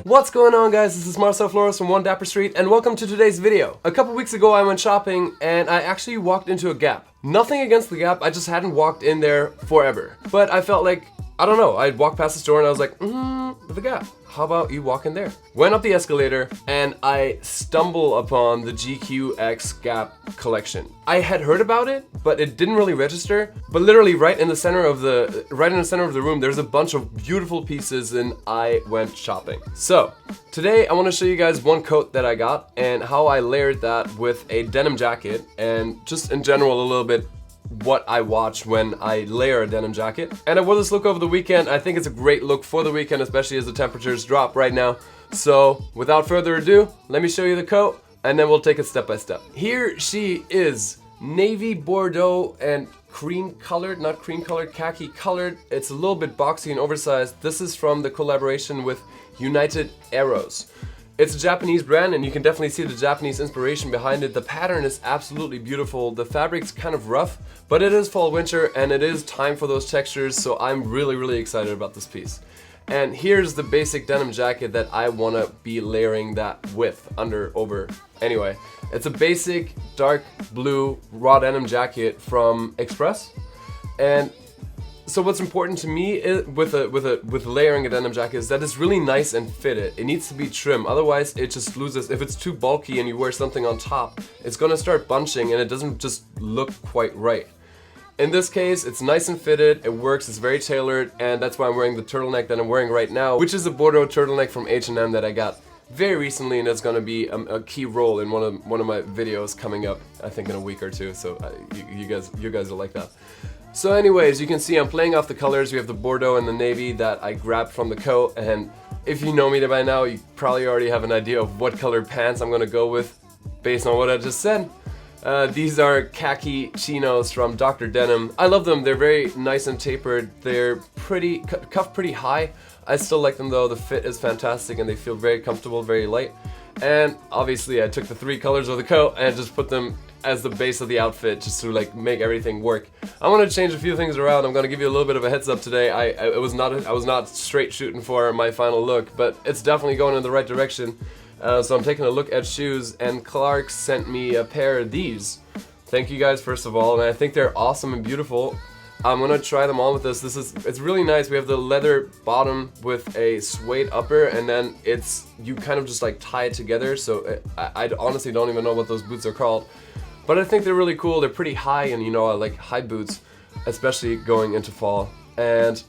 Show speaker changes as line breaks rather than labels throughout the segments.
What's going on, guys? This is Marcel Flores from One Dapper Street, and welcome to today's video. A couple weeks ago I went shopping and I actually walked into a Gap. Nothing against the Gap, I just hadn't walked in there forever. But I felt like, I don't know, I'd walked past the store and I was like, the Gap. How about you walk in there? Went up the escalator and I stumble upon the GQX Gap collection. I had heard about it, but it didn't really register. But literally right in the center of the room, there's a bunch of beautiful pieces and I went shopping. So today I want to show you guys one coat that I got and how I layered that with a denim jacket, and just in general a little bit what I watch when I layer a denim jacket. And I wore this look over the weekend. I think it's a great look for the weekend, especially as the temperatures drop right now. So without further ado, let me show you the coat and then we'll take it step by step. Here she is, navy Bordeaux and cream colored, not cream colored, khaki colored. It's a little bit boxy and oversized. This is from the collaboration with United Arrows. It's a Japanese brand and you can definitely see the Japanese inspiration behind it. The pattern is absolutely beautiful. The fabric's kind of rough, but it is fall winter and it is time for those textures, so I'm really excited about this piece. And here's the basic denim jacket that I want to be layering that with, over. Anyway, it's a basic dark blue raw denim jacket from Express. And so what's important to me is, with layering a denim jacket, is that it's really nice and fitted. It needs to be trim, otherwise it just loses. If it's too bulky and you wear something on top, it's gonna start bunching and it doesn't just look quite right. In this case, it's nice and fitted, it works, it's very tailored, and that's why I'm wearing the turtleneck that I'm wearing right now, which is a Bordeaux turtleneck from H&M that I got very recently, and it's gonna be a key role in one of my videos coming up, I think in a week or two. So you guys will like that. So anyways, you can see I'm playing off the colors. We have the Bordeaux and the navy that I grabbed from the coat, and if you know me by now, you probably already have an idea of what colored pants I'm gonna go with based on what I just said. These are khaki chinos from Dr. Denim. I love them. They're very nice and tapered. They're pretty cuffed pretty high. I still like them though. The fit is fantastic and they feel very comfortable, very light. And obviously I took the 3 colors of the coat and just put them as the base of the outfit, just to like make everything work. I want to change a few things around. I'm going to give you a little bit of a heads up today. I was not straight shooting for my final look, but it's definitely going in the right direction. So I'm taking a look at shoes, and Clark sent me a pair of these. Thank you guys first of all, and I think they're awesome and beautiful. I'm gonna try them on with this. It's really nice. We have the leather bottom with a suede upper, and then you kind of just like tie it together. So I honestly don't even know what those boots are called, but I think they're really cool. They're pretty high, and you know I like high boots, especially going into fall. And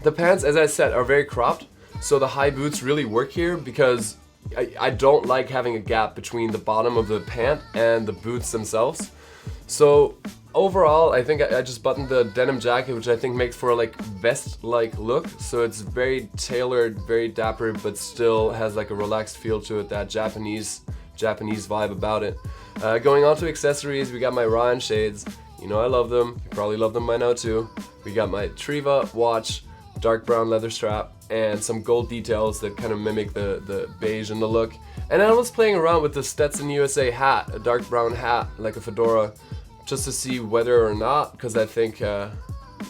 the pants, as I said, are very cropped, so the high boots really work here because I don't like having a gap between the bottom of the pant and the boots themselves. So overall, I think I just buttoned the denim jacket, which I think makes for a like vest-like look. So it's very tailored, very dapper, but still has like a relaxed feel to it, that Japanese vibe about it. Going on to accessories, we got my Ryan shades. You know I love them. You probably love them by now too. We got my Triva watch, dark brown leather strap, and some gold details that kind of mimic the beige in the look. And I was playing around with the Stetson USA hat, a dark brown hat, like a fedora, just to see whether or not, because I think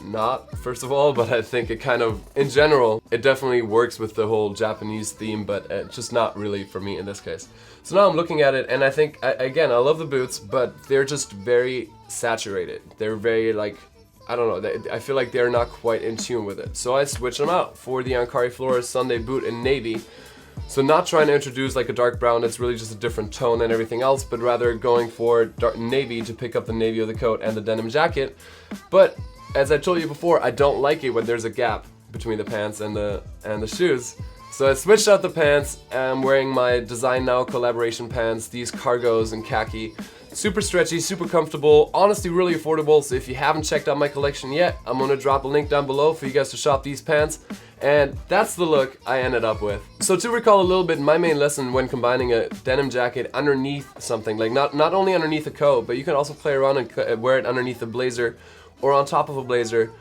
not, first of all, but I think it kind of, in general, it definitely works with the whole Japanese theme, but just not really for me in this case. So now I'm looking at it, and I think, again, I love the boots, but they're just very saturated. They're very, like, I don't know, I feel like they're not quite in tune with it. So I switched them out for the Ankari Flores Sunday boot in navy. So not trying to introduce like a dark brown, it's really just a different tone than everything else, but rather going for dark navy to pick up the navy of the coat and the denim jacket. But as I told you before, I don't like it when there's a gap between the pants and the shoes. So I switched out the pants. I'm wearing my Design Now collaboration pants, these cargos in khaki. Super stretchy, super comfortable, honestly really affordable. So if you haven't checked out my collection yet, I'm gonna drop a link down below for you guys to shop these pants. And that's the look I ended up with. So to recall a little bit, my main lesson when combining a denim jacket underneath something, like not only underneath a coat, but you can also play around and wear it underneath a blazer or on top of a blazer.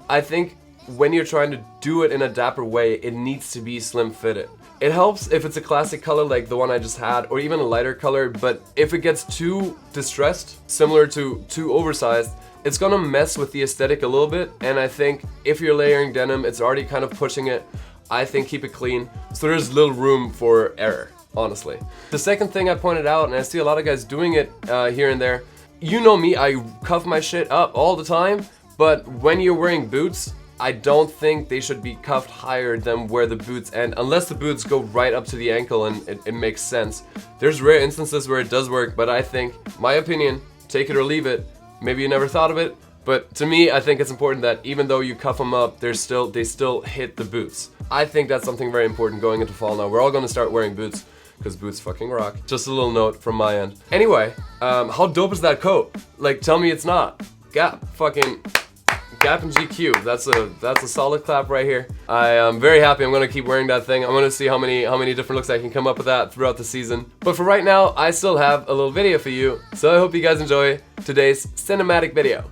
I think when you're trying to do it in a dapper way, it needs to be slim fitted. It helps if it's a classic color like the one I just had, or even a lighter color, but if it gets too distressed, similar to too oversized, it's gonna mess with the aesthetic a little bit. And I think if you're layering denim, it's already kind of pushing it. I think keep it clean, so there's little room for error, honestly. The second thing I pointed out, and I see a lot of guys doing it here and there, you know me, I cuff my shit up all the time, but when you're wearing boots, I don't think they should be cuffed higher than where the boots end, unless the boots go right up to the ankle and it makes sense. There's rare instances where it does work, but I think, my opinion, take it or leave it. Maybe you never thought of it, but to me, I think it's important that even though you cuff them up, they still hit the boots. I think that's something very important going into fall now. We're all gonna start wearing boots, because boots fucking rock. Just a little note from my end. Anyway, how dope is that coat? Like, tell me it's not. Gap, fucking Gap and GQ. That's a solid clap right here. I am very happy. I'm gonna keep wearing that thing. I'm gonna see how many different looks I can come up with that throughout the season. But for right now, I still have a little video for you. So I hope you guys enjoy today's cinematic video.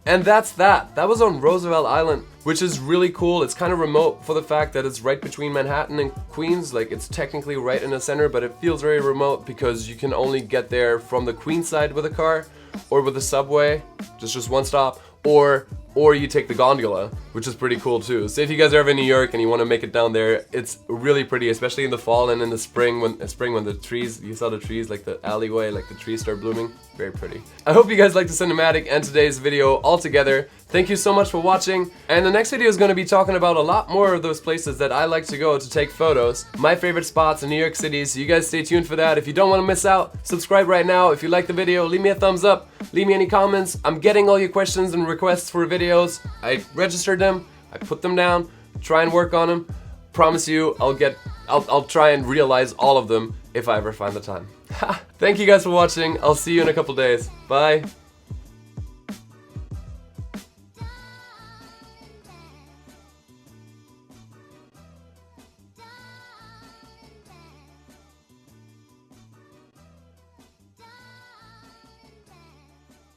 And that's that. That was on Roosevelt Island, which is really cool. It's kind of remote for the fact that it's right between Manhattan and Queens. Like, it's technically right in the center, but it feels very remote because you can only get there from the Queens side with a car or with the subway, just one stop, or you take the gondola, which is pretty cool too. So if you guys are ever in New York and you want to make it down there, it's really pretty, especially in the fall and in the spring when the trees, you saw the trees, like the alleyway, like the trees start blooming. Very pretty. I hope you guys liked the cinematic and today's video all together. Thank you so much for watching, and the next video is going to be talking about a lot more of those places that I like to go to take photos, my favorite spots in New York City, so you guys stay tuned for that. If you don't want to miss out, subscribe right now. If you like the video, leave me a thumbs up, leave me any comments. I'm getting all your questions and requests for videos. I registered them, I put them down, try and work on them. Promise you, I'll try and realize all of them if I ever find the time. Thank you guys for watching. I'll see you in a couple days. Bye.